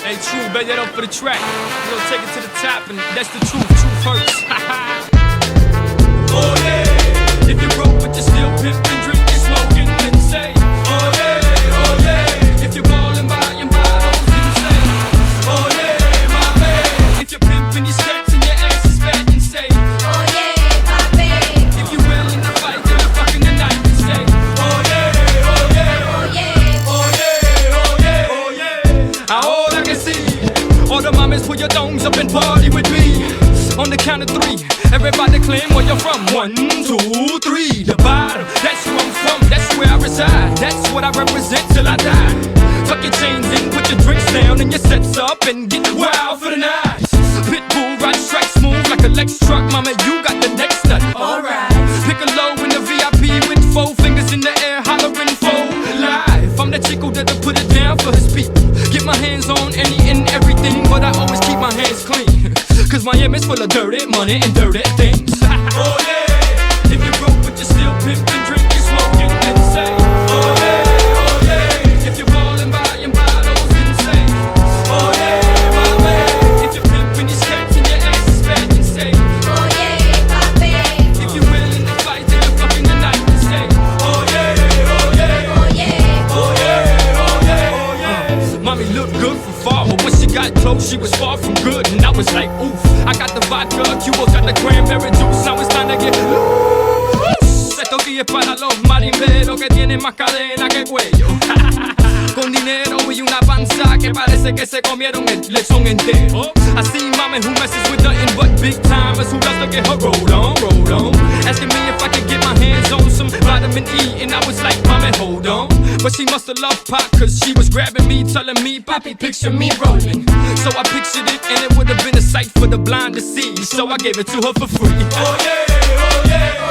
Hey, true, bet that up for the track. You know, take it to the top, and that's the truth. Truth hurts. Oh yeah. If you're broke but you're still pimping, drinking, smoking, then say, oh yeah, oh yeah. If you're ballin', buying bottles, then say, oh yeah, my man. If you're pimping your skirts and your ass is fat, then say, oh yeah, my man. If you're willing to fight, then you're fucking the night, then say, oh yeah, oh yeah, oh yeah, oh yeah, oh yeah, oh yeah. All I can see, all the mamas put your thumbs up and party with me. On the count of three, everybody claim where you're from. 1, 2, 3, the bottom. That's where I'm from, that's where I reside. That's what I represent till I die. Tuck your chains in, put your drinks down, and your sets up, and get wild for the night. Pitbull ride strike smooth like a Lex truck, mama, you got the next nut. Alright. Pick a low in the VIP with 4 fingers in the air, hollering for life. I'm that chico that'll put it down for his people. Get my hands on any and everything, but I always keep my hands clean. Cause Miami's full of dirty money and dirty things. Oh yeah, if you're broke but you're still pimping, drinking, smoking, then say, oh yeah, oh yeah. If you're ballin', buying bottles, then say, oh yeah, my man. If you're pimping your skirts and your ass is fat, then say, oh yeah, my man. If you're willing to fight, then you're fucking the night, then say, oh yeah, oh yeah, oh yeah, oh yeah, oh yeah, oh yeah. Mommy looked good from far, but when she got close, she was far from good, and I was like, oof. I got the vodka, Cuba got the cranberry juice. Now it's time to get loose. Esto aquí es para los marimberos que tienen más cadena que cuello. Con dinero y una panza que parece que se comieron el lechón entero. I see mama who messes with nothing but big timers who loves to get her roll on. Asking me if I could get my hands on some vitamin E, and I was like, mama, hold on. But she must have loved pop, cause she was grabbing me, telling me, Poppy, picture me rolling. So I pictured it, and it would have been a sight for the blind to see. So I gave it to her for free. Oh yeah, oh yeah.